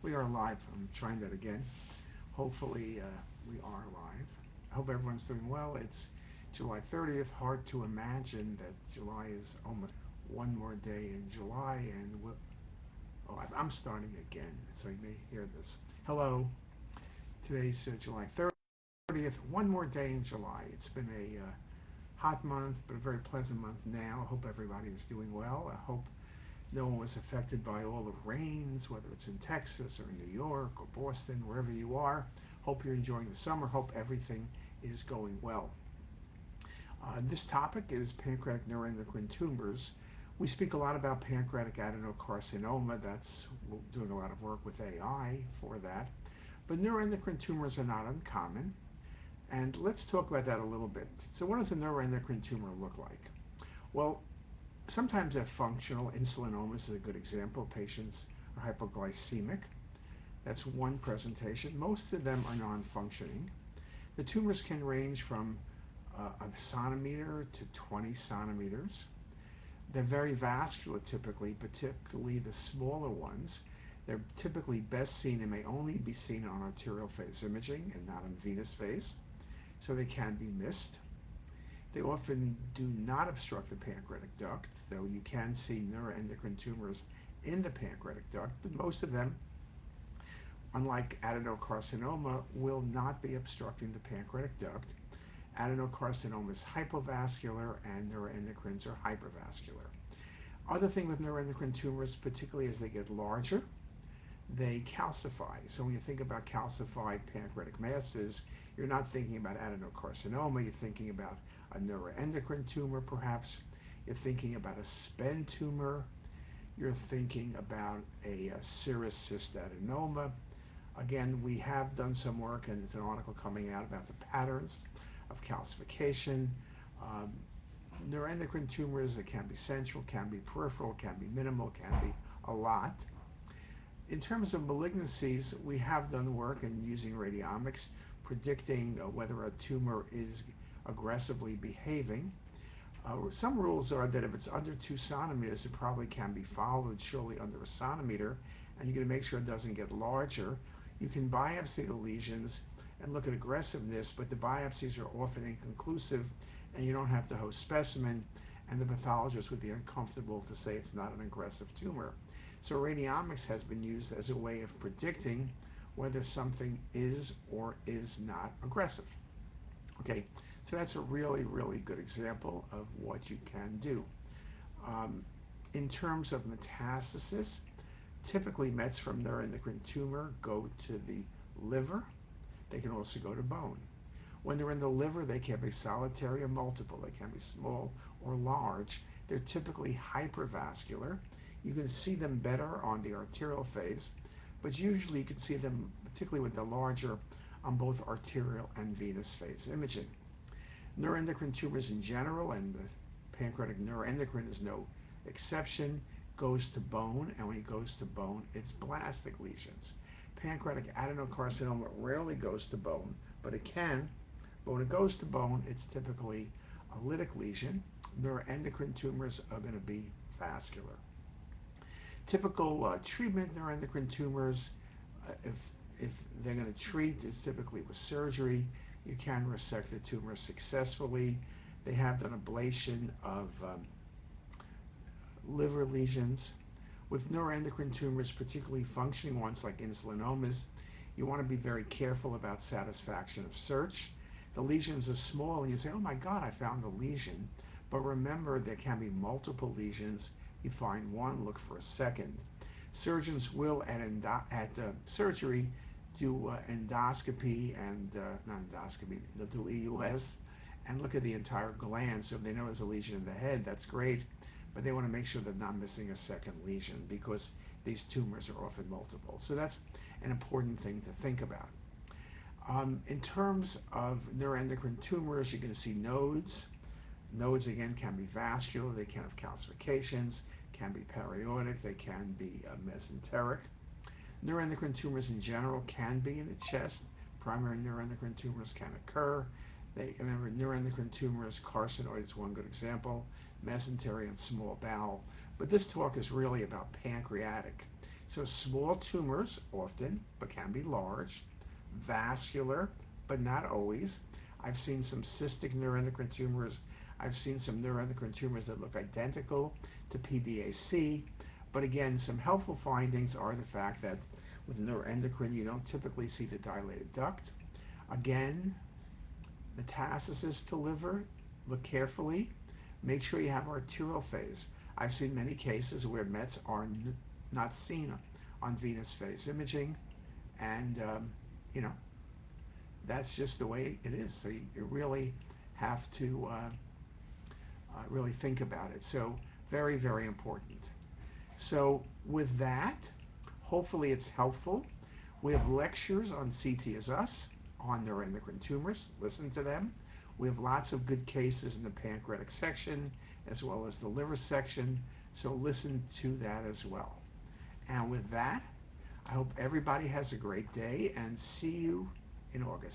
We are live. I'm trying that again. Hopefully, we are live. I hope everyone's doing well. It's July 30th. Hard to imagine that July is almost one more day in July, and I'm starting again, so you may hear this. Hello. Today's July 30th. One more day in July. It's been a hot month, but a very pleasant month now. I hope everybody is doing well. I hope no one was affected by all the rains, whether it's in Texas or in New York or Boston, wherever you are. Hope you're enjoying the summer. Hope everything is going well. This topic is pancreatic neuroendocrine tumors. We speak a lot about pancreatic adenocarcinoma. We're doing a lot of work with AI for that. But neuroendocrine tumors are not uncommon. And let's talk about that a little bit. So what does a neuroendocrine tumor look like? Well, sometimes they're functional. Insulinomas is a good example. Patients are hypoglycemic. That's one presentation. Most of them are non-functioning. The tumors can range from a centimeter to 20 centimeters. They're very vascular typically, particularly the smaller ones. They're typically best seen and may only be seen on arterial phase imaging and not on venous phase, so they can be missed. They often do not obstruct the pancreatic duct, though you can see neuroendocrine tumors in the pancreatic duct, but most of them, unlike adenocarcinoma, will not be obstructing the pancreatic duct. Adenocarcinoma is hypovascular and neuroendocrines are hypervascular. Other thing with neuroendocrine tumors, particularly as they get larger, they calcify. So when you think about calcified pancreatic masses, you're not thinking about adenocarcinoma, you're thinking about a neuroendocrine tumor perhaps, you're thinking about a SPEN tumor, you're thinking about a serous cystadenoma. Again, we have done some work, and there's an article coming out about the patterns of calcification. Neuroendocrine tumors, it can be central, can be peripheral, can be minimal, can be a lot. In terms of malignancies, we have done work in using radiomics, predicting whether a tumor is aggressively behaving. Some rules are that if it's under 2 centimeters, it probably can be followed surely under 1 centimeter, and you're going to make sure it doesn't get larger. You can biopsy the lesions and look at aggressiveness, but the biopsies are often inconclusive, and you don't have to host specimen, and the pathologist would be uncomfortable to say it's not an aggressive tumor. So radiomics has been used as a way of predicting whether something is or is not aggressive. Okay, so that's a really, really good example of what you can do. In terms of metastasis, typically mets from neuroendocrine tumor go to the liver. They can also go to bone. When they're in the liver, they can be solitary or multiple. They can be small or large. They're typically hypervascular. You can see them better on the arterial phase, but usually you can see them, particularly with the larger, on both arterial and venous phase imaging. Neuroendocrine tumors in general, and the pancreatic neuroendocrine is no exception, goes to bone, and when it goes to bone, it's blastic lesions. Pancreatic adenocarcinoma rarely goes to bone, but it can. But when it goes to bone, it's typically a lytic lesion. Neuroendocrine tumors are going to be vascular. Typical treatment neuroendocrine tumors, if they're going to treat, is typically with surgery. You can resect the tumor successfully. They have done ablation of liver lesions. With neuroendocrine tumors, particularly functioning ones like insulinomas, you want to be very careful about satisfaction of search. The lesions are small, and you say, oh my God, I found a lesion. But remember, there can be multiple lesions. You find one, look for a second. Surgeons will, at surgery, do endoscopy and, not endoscopy, they'll do EUS, and look at the entire gland. So if they know there's a lesion in the head, that's great. But they want to make sure they're not missing a second lesion because these tumors are often multiple. So that's an important thing to think about. In terms of neuroendocrine tumors, you're going to see nodes. Nodes, again, can be vascular. They can have calcifications, can be periodic, they can be mesenteric. Neuroendocrine tumors in general can be in the chest. Primary neuroendocrine tumors can occur. Remember, neuroendocrine tumors, carcinoid is one good example, mesentery and small bowel. But this talk is really about pancreatic. So small tumors often, but can be large, vascular, but not always. I've seen some cystic neuroendocrine tumors. I've seen some neuroendocrine tumors that look identical to PDAC. But again, some helpful findings are the fact that with neuroendocrine, you don't typically see the dilated duct. Again, metastasis to liver, look carefully. Make sure you have arterial phase. I've seen many cases where mets are not seen on venous phase imaging, and that's just the way it is. So you really have to really think about it. So very, very important. So with that, hopefully it's helpful. We have lectures on CTisus, on neuroendocrine tumors. Listen to them. We have lots of good cases in the pancreatic section as well as the liver section, so listen to that as well. And with that, I hope everybody has a great day, and see you in August.